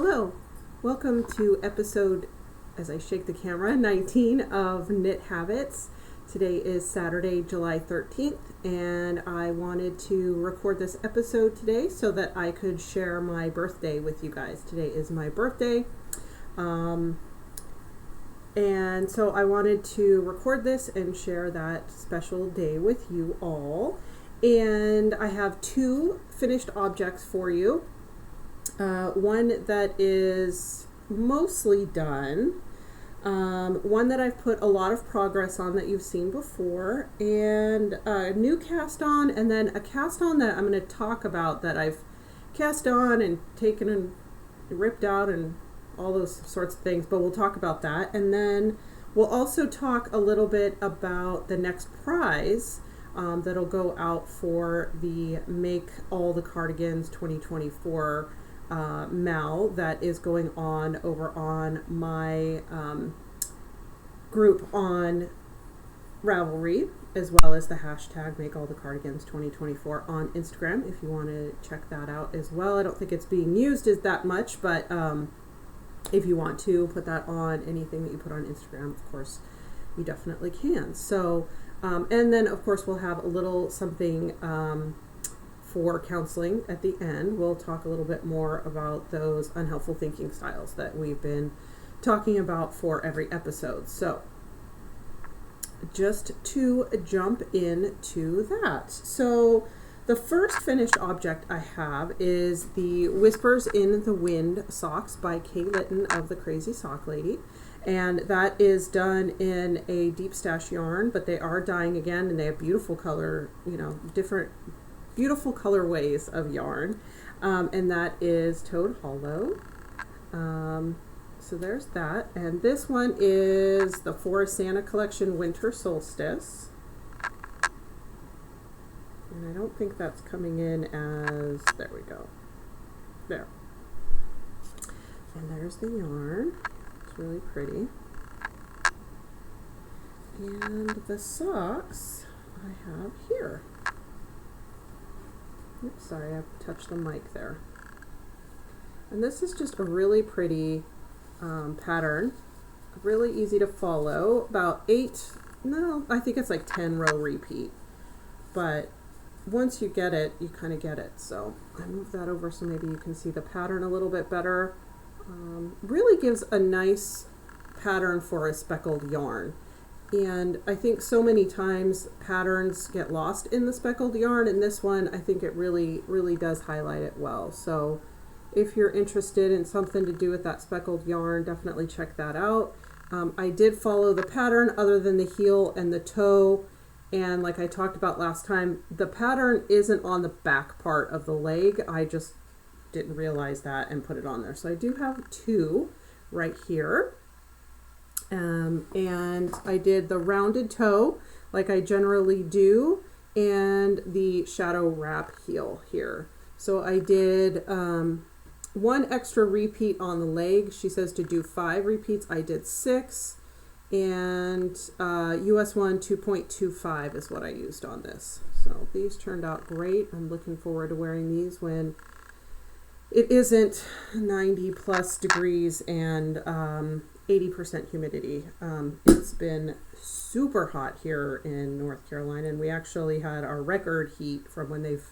Hello, welcome to episode, as I shake the camera, 19 of Knit Habits. Today is Saturday, July 13th, and I wanted to record this episode today so that I could share my birthday with you guys. Today is my birthday, and so I wanted to record this and share that special day with you all. And I have two finished objects for you. One that is mostly done, one that I've put a lot of progress on that you've seen before, and a new cast on, and then a cast on that I'm going to talk about that I've cast on and taken and ripped out and all those sorts of things, but we'll talk about that. And then we'll also talk a little bit about the next prize that'll go out for the Make All the Cardigans 2024 Mal that is going on over on my group on Ravelry, as well as the hashtag Make All the Cardigans 2024 on Instagram if you want to check that out as well. I don't think it's being used as that much, but if you want to put that on anything that you put on Instagram, of course you definitely can. So and then of course we'll have a little something for counseling at the end. We'll talk a little bit more about those unhelpful thinking styles that we've been talking about for every episode. So just to jump into that. So the first finished object I have is the Whispers in the Wind socks by Kay Litton of the Crazy Sock Lady. And that is done in a deep stash yarn, but they are dyeing again, and they have beautiful color, different beautiful colorways of yarn, and that is Toad Hollow. So there's that, and this one is the Forest Santa Collection Winter Solstice, and I don't think that's coming in as, there we go, there, and there's the yarn. It's really pretty, and the socks I have here. Oops, sorry, I touched the mic there. And this is just a really pretty pattern, really easy to follow. About I think it's like 10 row repeat. But once you get it, you kind of get it. So I moved that over so maybe you can see the pattern a little bit better. Really gives a nice pattern for a speckled yarn. And I think so many times patterns get lost in the speckled yarn, and this one, I think it really, really does highlight it well. So if you're interested in something to do with that speckled yarn, definitely check that out. I did follow the pattern other than the heel and the toe. And like I talked about last time, the pattern isn't on the back part of the leg. I just didn't realize that and put it on there. So I do have two right here. And I did the rounded toe like I generally do, and the shadow wrap heel here. So I did one extra repeat on the leg. She says to do 5 repeats. I did 6, and US 1 2.25 is what I used on this. So these turned out great. I'm looking forward to wearing these when it isn't 90 plus degrees and 80% humidity. It's been super hot here in North Carolina, and we actually had our record heat from when they've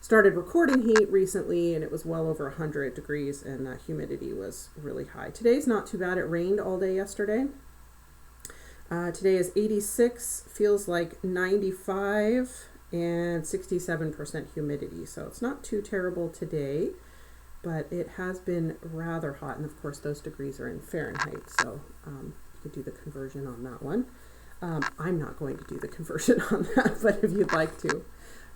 started recording heat recently, and it was well over 100 degrees, and the humidity was really high. Today's not too bad. It rained all day yesterday. Today is 86, feels like 95, and 67% humidity, so it's not too terrible today. But it has been rather hot, and of course those degrees are in Fahrenheit, so you could do the conversion on that one. I'm not going to do the conversion on that, but if you'd like to,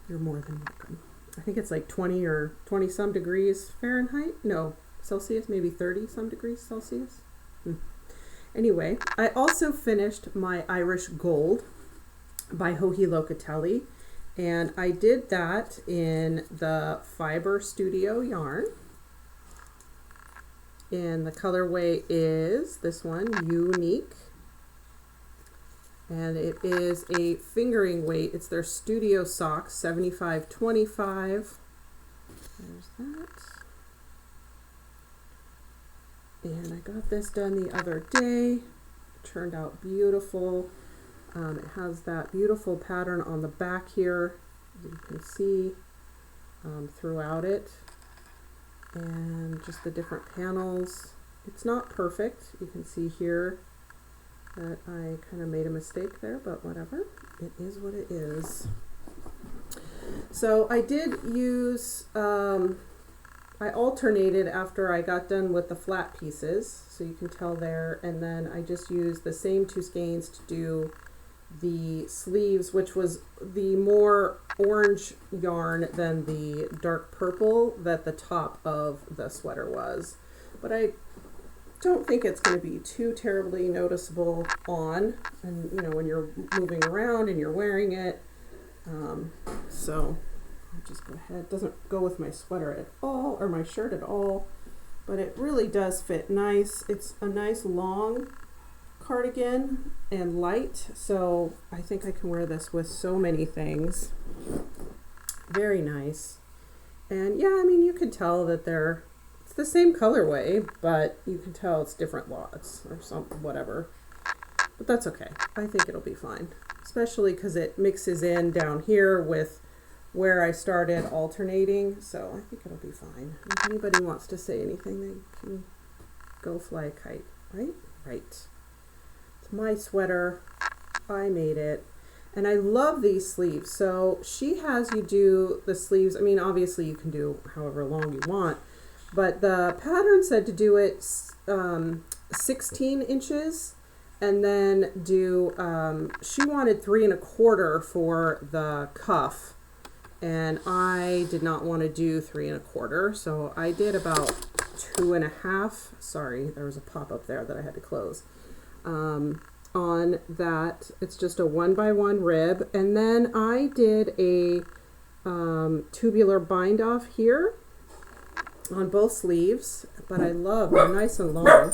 you're more than welcome. I think it's like 20 or 20 some degrees Fahrenheit. No, Celsius, maybe 30 some degrees Celsius. Anyway, I also finished my Irish Gold by Locatelli, and I did that in the Fiber Studio yarn. And the colorway is this one, Unique. And it is a fingering weight. It's their Studio Socks, 75-25. There's that. And I got this done the other day. It turned out beautiful. It has that beautiful pattern on the back here, as you can see throughout it. And just the different panels. It's not perfect. You can see here that I kind of made a mistake there, but whatever. It is what it is. So I did use, I alternated after I got done with the flat pieces, so you can tell there, and then I just used the same two skeins to do the sleeves, which was the more orange yarn than the dark purple that the top of the sweater was. But I don't think it's going to be too terribly noticeable on, and you know, when you're moving around and you're wearing it. So I'll just go ahead. It doesn't go with my sweater at all, or my shirt at all, but it really does fit nice. It's a nice long cardigan and light, so I think I can wear this with so many things. Very nice. And yeah, I mean, you can tell that it's the same colorway, but you can tell it's different lots or something, whatever. But that's okay. I think it'll be fine, especially because it mixes in down here with where I started alternating, so I think it'll be fine. If anybody wants to say anything, they can go fly a kite, right? Right. It's my sweater. I made it. And I love these sleeves. So she has you do the sleeves. I mean, obviously you can do however long you want, but the pattern said to do it 16 inches and then do, she wanted 3 1/4 for the cuff. And I did not want to do 3 1/4. So I did about 2 1/2. Sorry, there was a pop-up there that I had to close. On that, it's just a 1x1 rib, and then I did a tubular bind off here on both sleeves, but I love they're nice and long.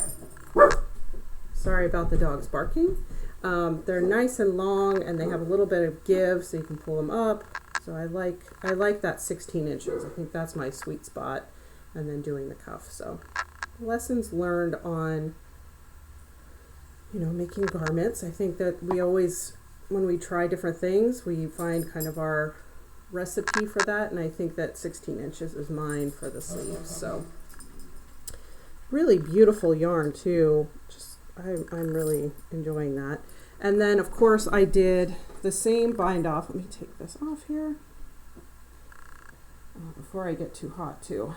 Sorry about the dogs barking. They're nice and long, and they have a little bit of give, so you can pull them up. So I like that 16 inches. I think that's my sweet spot, and then doing the cuff. So lessons learned on, you know, making garments. I think that we always, when we try different things, we find kind of our recipe for that, and I think that 16 inches is mine for the sleeves. So really beautiful yarn too. Just I'm really enjoying that. And then of course I did the same bind off. Let me take this off here before I get too hot too.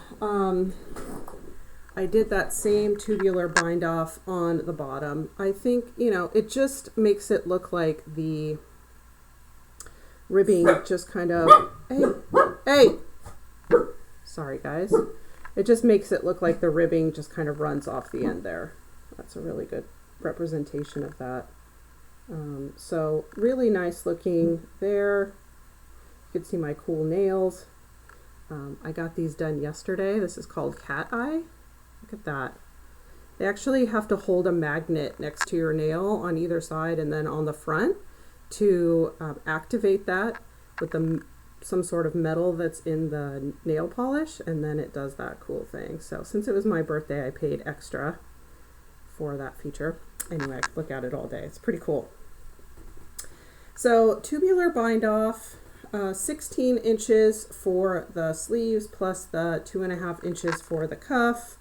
I did that same tubular bind off on the bottom. I think, you know, it just makes it look like the ribbing just kind of, hey, sorry guys. It just makes it look like the ribbing just kind of runs off the end there. That's a really good representation of that. So really nice looking there. You can see my cool nails. I got these done yesterday. This is called Cat Eye. Look at that. They actually have to hold a magnet next to your nail on either side and then on the front to activate that with some sort of metal that's in the nail polish, and then it does that cool thing. So since it was my birthday, I paid extra for that feature. Anyway, I could look at it all day. It's pretty cool. So tubular bind off, 16 inches for the sleeves plus the 2 1/2 inches for the cuff.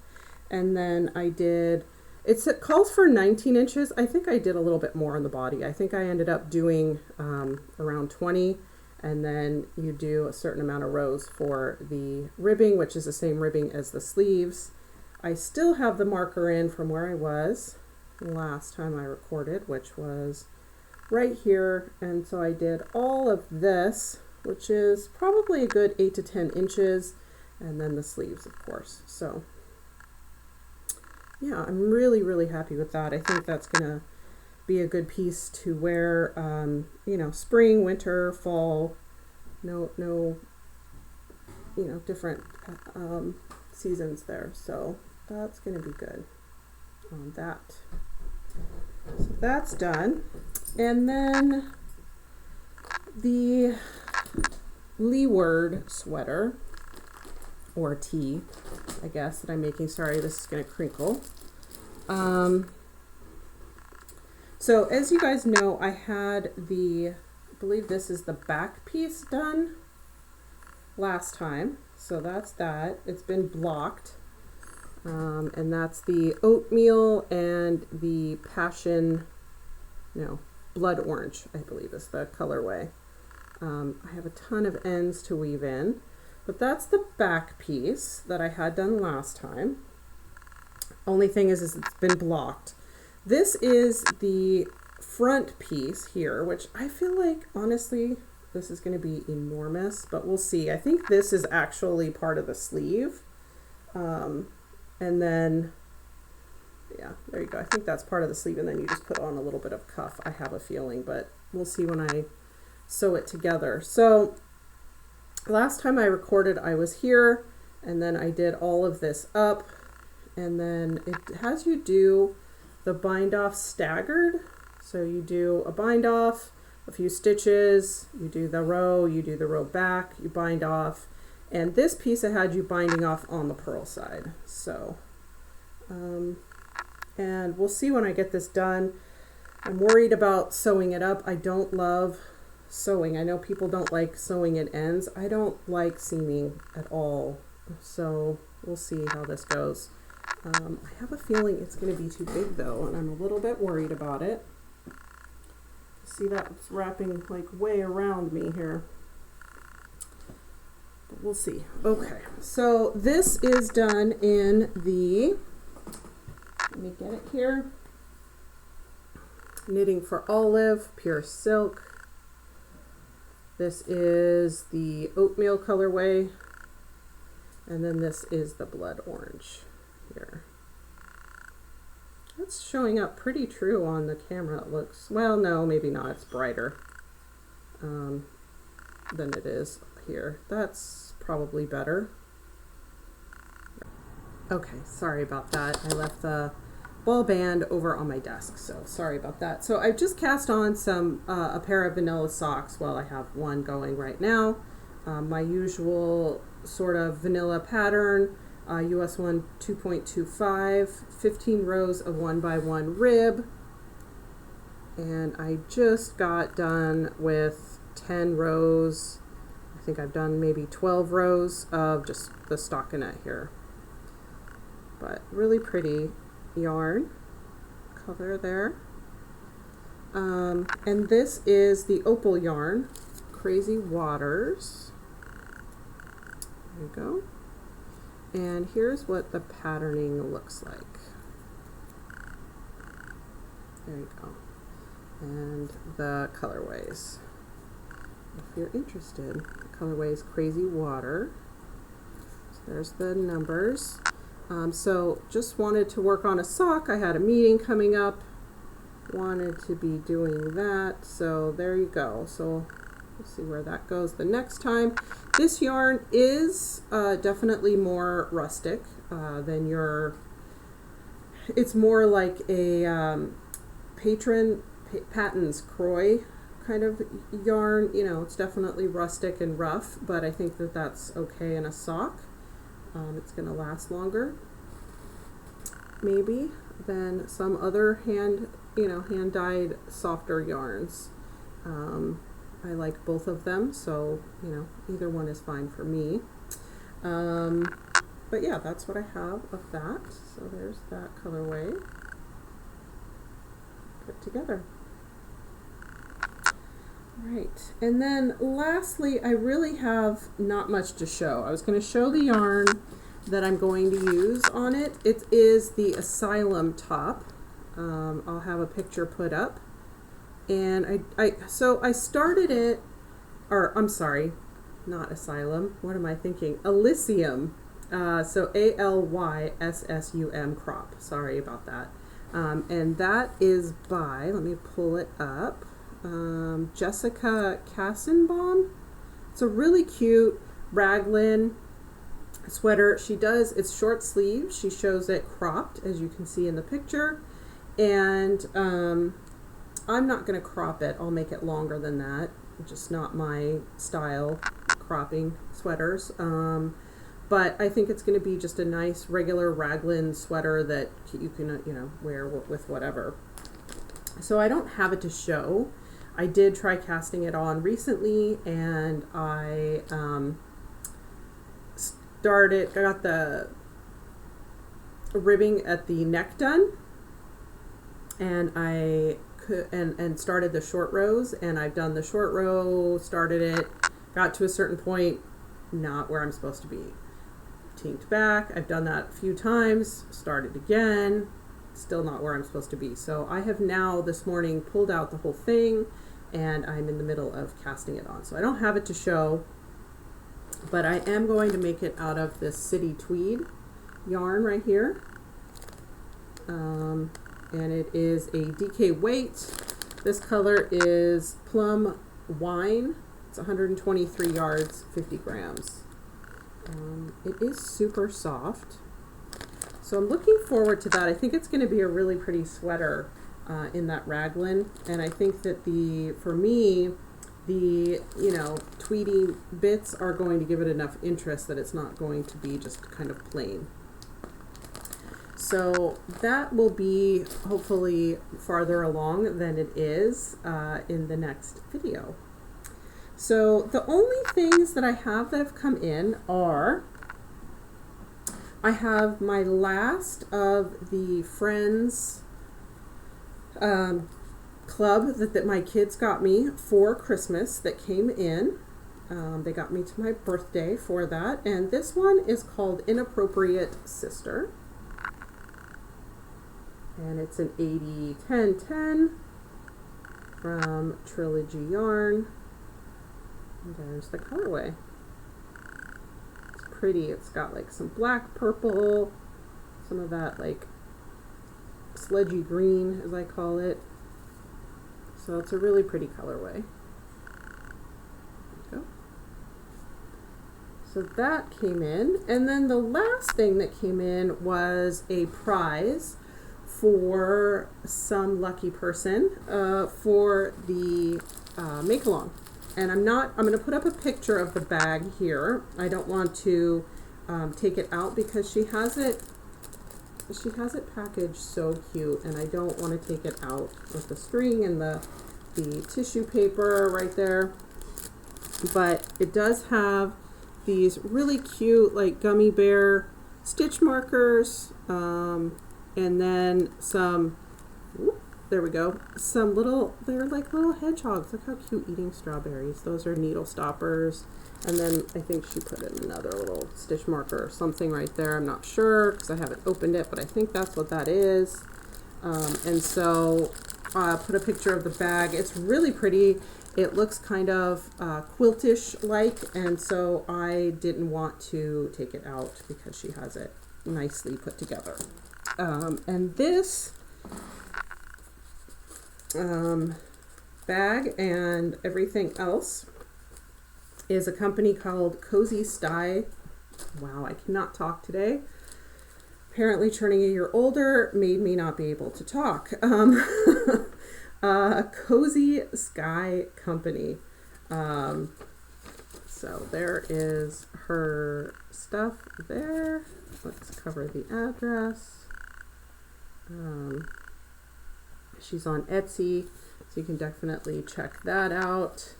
And then I did, it calls for 19 inches. I think I did a little bit more on the body. I think I ended up doing around 20, and then you do a certain amount of rows for the ribbing, which is the same ribbing as the sleeves. I still have the marker in from where I was last time I recorded, which was right here. And so I did all of this, which is probably a good 8 to 10 inches, and then the sleeves, of course. So yeah, I'm really, really happy with that. I think that's gonna be a good piece to wear, you know, spring, winter, fall, no, you know, different seasons there. So that's gonna be good on that. So that's done. And then the Leeward sweater, or tee, I guess, that I'm making. Sorry, this is going to crinkle. So as you guys know, I had I believe this is the back piece done last time. So that's that. It's been blocked. And that's the oatmeal and the passion, blood orange, I believe is the colorway. I have a ton of ends to weave in, but that's the back piece that I had done last time. Only thing is it's been blocked. This is the front piece here, which I feel like, honestly, this is going to be enormous, but we'll see. I think this is actually part of the sleeve. And then, yeah, there you go. I think that's part of the sleeve, and then you just put on a little bit of cuff, I have a feeling, but we'll see when I sew it together. So last time I recorded, I was here, and then I did all of this up, and then it has you do the bind off staggered. So you do a bind off, a few stitches, you do the row back, you bind off. And this piece I had you binding off on the purl side. So, and we'll see when I get this done. I'm worried about sewing it up. I don't love sewing. I know people don't like sewing at ends. I don't like seaming at all. So we'll see how this goes. I have a feeling it's going to be too big though, and I'm a little bit worried about it. See, that's wrapping like way around me here. But we'll see. Okay, so this is done in the, let me get it here, Knitting for Olive, Pure Silk. This is the oatmeal colorway, and then this is the blood orange here. That's showing up pretty true on the camera, it looks. Well, no, maybe not. It's brighter than it is here. That's probably better. Okay, sorry about that. I left the ball band over on my desk, so sorry about that. So I've just cast on a pair of vanilla socks. Well, I have one going right now. My usual sort of vanilla pattern, US 1 2.25, 15 rows of 1x1 rib. And I just got done with 10 rows. I think I've done maybe 12 rows of just the stockinette here. But really pretty yarn color there. And this is the opal yarn, Crazy Waters. There you go. And here's what the patterning looks like. There you go. And the colorways, if you're interested. The colorways Crazy Water. So there's the numbers. So just wanted to work on a sock. I had a meeting coming up. Wanted to be doing that. So there you go. So we'll see where that goes the next time. This yarn is definitely more rustic than your, it's more like a Patton's Croy kind of yarn. You know, it's definitely rustic and rough, but I think that that's okay in a sock. It's going to last longer, maybe, than some other hand-dyed softer yarns. I like both of them, so, either one is fine for me. But yeah, that's what I have of that. So there's that colorway put together. Right, and then lastly, I really have not much to show. I was going to show the yarn that I'm going to use on it. It is the Asylum top. I'll have a picture put up. And so I started it, or I'm sorry, not Asylum. What am I thinking? Alyssum. So ALYSSUM crop. Sorry about that. And that is by, let me pull it up. Jessica Kassenbaum. It's a really cute raglan sweater. It's short sleeve. She shows it cropped, as you can see in the picture. And I'm not going to crop it. I'll make it longer than that. Just not my style, cropping sweaters. but I think it's going to be just a nice regular raglan sweater that you can, wear with whatever. So I don't have it to show. I did try casting it on recently, and I got the ribbing at the neck done, and I and started the short rows, and I've done the short row, started it, got to a certain point, not where I'm supposed to be. Tinked back. I've done that a few times, started again, still not where I'm supposed to be. So I have now this morning pulled out the whole thing, and I'm in the middle of casting it on. So I don't have it to show, but I am going to make it out of this City Tweed yarn right here. And it is a DK weight. This color is Plum Wine. It's 123 yards, 50 grams. It is super soft. So I'm looking forward to that. I think it's going to be a really pretty sweater in that raglan. And I think that for me, the, tweedy bits are going to give it enough interest that it's not going to be just kind of plain. So that will be hopefully farther along than it is in the next video. So the only things that I have that have come in are, I have my last of the Friends club that my kids got me for Christmas that came in. They got me to my birthday for that. And this one is called Inappropriate Sister. And it's an 80-10-10 from Trilogy Yarn. And there's the colorway. It's pretty. It's got like some black, purple, some of that like sledgy green, as I call it. So it's a really pretty colorway. There you go. So that came in. And then the last thing that came in was a prize for some lucky person for the make-along. And I'm going to put up a picture of the bag here. I don't want to take it out because she has it packaged so cute, and I don't want to take it out with the string and the tissue paper right there. But it does have these really cute like gummy bear stitch markers, and then some, there we go, they're like little hedgehogs. Look how cute, eating strawberries. Those are needle stoppers. And then I think she put in another little stitch marker or something right there. I'm not sure because I haven't opened it, but I think that's what that is. And so I put a picture of the bag. It's really pretty. It looks kind of quiltish like, and so I didn't want to take it out because she has it nicely put together. And this bag and everything else is a company called Cozy Stye. Wow, I cannot talk today. Apparently turning a year older made me not be able to talk. Cozy Sky Company. So there is her stuff there. Let's cover the address. She's on Etsy, so you can definitely check that out.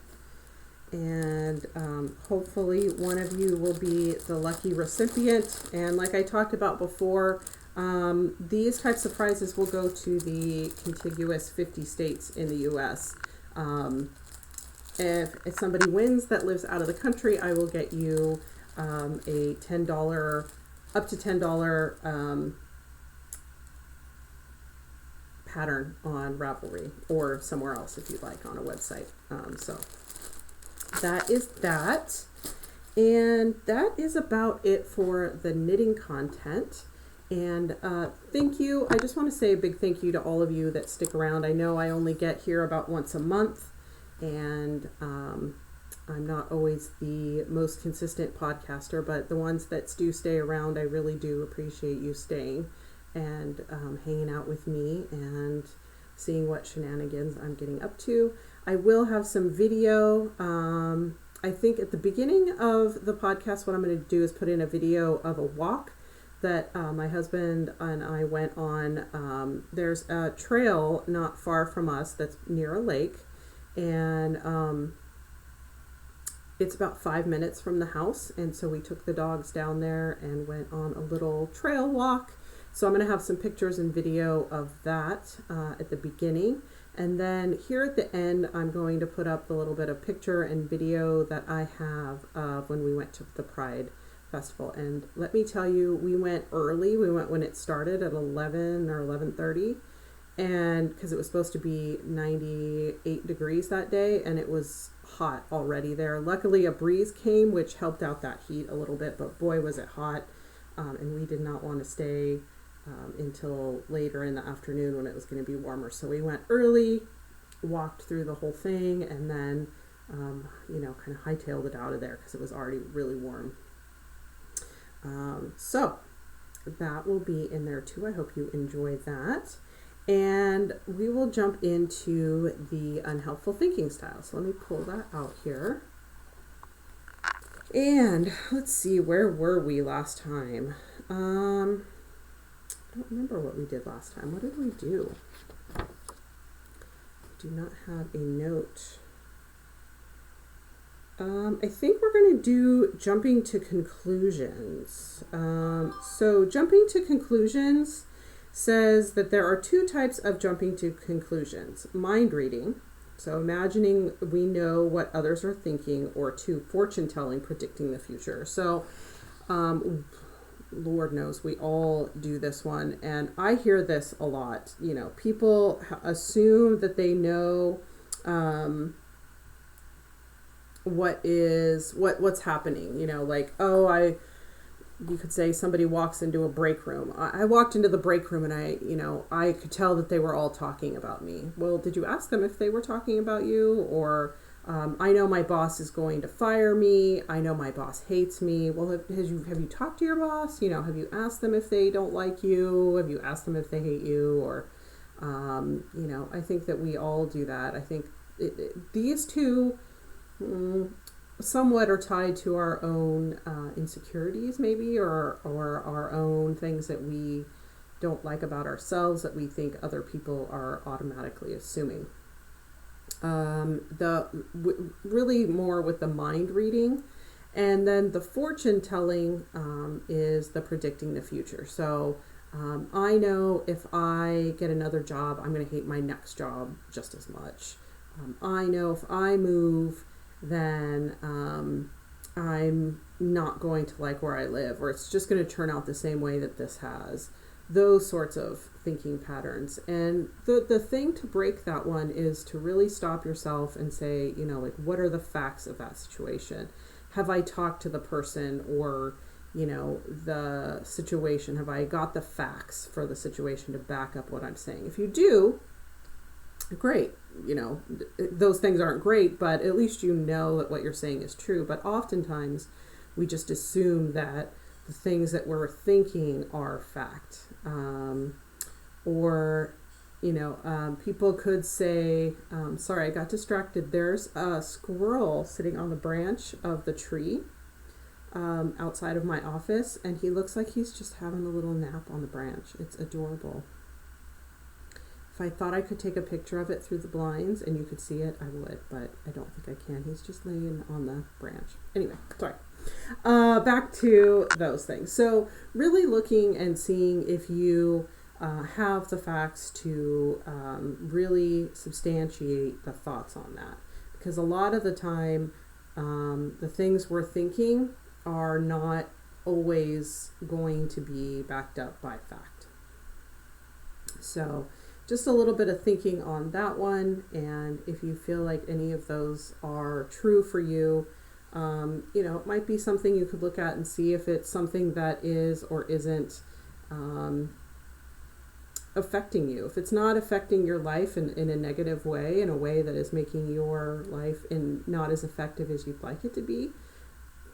And hopefully one of you will be the lucky recipient. And like I talked about before, these types of prizes will go to the contiguous 50 states in the U.S. If somebody wins that lives out of the country, I will get you a $10, up to $10 pattern on Ravelry or somewhere else if you'd like on a website. So that is that. And that is about it for the knitting content. And thank you. I just want to say a big thank you to all of you that stick around. I know I only get here about once a month, and I'm not always the most consistent podcaster, but the ones that do stay around, I really do appreciate you staying and hanging out with me and seeing what shenanigans I'm getting up to. I will have some video. I think at the beginning of the podcast, what I'm going to do is put in a video of a walk that my husband and I went on. There's a trail not far from us that's near a lake, and it's about 5 minutes from the house. And so we took the dogs down there and went on a little trail walk. So I'm going to have some pictures and video of that at the beginning. And then here at the end, I'm going to put up a little bit of picture and video that I have of when we went to the Pride Festival. And let me tell you, we went early. We went when it started at 11 or 11:30, and because it was supposed to be 98 degrees that day, and it was hot already there. Luckily, a breeze came, which helped out that heat a little bit, but boy, was it hot. And we did not want to stay until later in the afternoon when it was going to be warmer. So we went early, walked through the whole thing, and then, kind of hightailed it out of there because it was already really warm. So that will be in there too. I hope you enjoy that. And we will jump into the unhelpful thinking style. So let me pull that out here. And let's see, where were we last time? I don't remember what we did last time. What did we do? Do not have a note. I think we're going to do jumping to conclusions. So jumping to conclusions says that there are two types of jumping to conclusions. Mind reading, so imagining we know what others are thinking, or two, fortune telling, predicting the future. So Lord knows we all do this one, and I hear this a lot. People assume that they know what's happening. You could say somebody walks into a break room. I walked into the break room and I could tell that they were all talking about me. Well, did you ask them if they were talking about you? Or I know my boss is going to fire me. I know my boss hates me. Well, have you talked to your boss? Have you asked them if they don't like you? Have you asked them if they hate you? Or, I think that we all do that. I think these two somewhat are tied to our own insecurities, maybe, or our own things that we don't like about ourselves that we think other people are automatically assuming. Really more with the mind reading, and then the fortune telling is the predicting the future. So I know if I get another job, I'm going to hate my next job just as much. I know if I move, then I'm not going to like where I live, or it's just going to turn out the same way that this has. Those sorts of thinking patterns. And the thing to break that one is to really stop yourself and say, what are the facts of that situation? Have I talked to the person or, the situation? Have I got the facts for the situation to back up what I'm saying? If you do, great. Those things aren't great, but at least you know that what you're saying is true. But oftentimes we just assume that the things that we're thinking are fact. People could say, sorry, I got distracted. There's a squirrel sitting on the branch of the tree outside of my office, and he looks like he's just having a little nap on the branch. It's adorable. If I thought I could take a picture of it through the blinds and you could see it, I would, but I don't think I can. He's just laying on the branch. Anyway, sorry. Back to those things. So really looking and seeing if you have the facts to really substantiate the thoughts on that. Because a lot of the time, the things we're thinking are not always going to be backed up by fact. So just a little bit of thinking on that one, and if you feel like any of those are true for you, it might be something you could look at and see if it's something that is or isn't affecting you. If it's not affecting your life in a negative way, in a way that is making your life not as effective as you'd like it to be,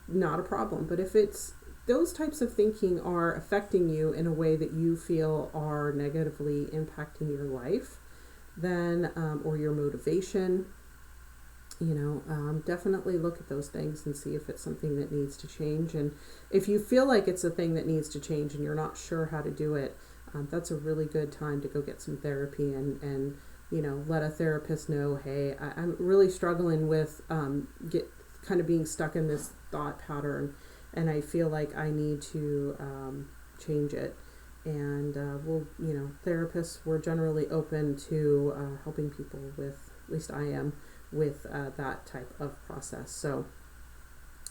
not a problem. But if it's those types of thinking are affecting you in a way that you feel are negatively impacting your life, then, or your motivation, definitely look at those things and see if it's something that needs to change. And if you feel like it's a thing that needs to change and you're not sure how to do it, that's a really good time to go get some therapy and let a therapist know, hey, I'm really struggling with kind of being stuck in this thought pattern, and I feel like I need to change it. And therapists, we're generally open to helping people with, at least I am, with that type of process. So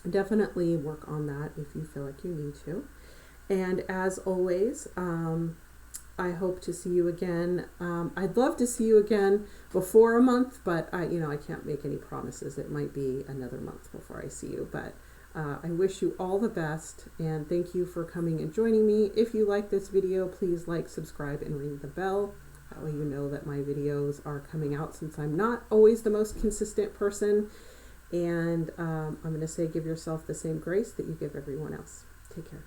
definitely work on that if you feel like you need to. And as always, I hope to see you again. I'd love to see you again before a month, but I can't make any promises. It might be another month before I see you, but I wish you all the best, and thank you for coming and joining me. If you like this video, please like, subscribe, and ring the bell. That way you know that my videos are coming out, since I'm not always the most consistent person. And I'm going to say, give yourself the same grace that you give everyone else. Take care.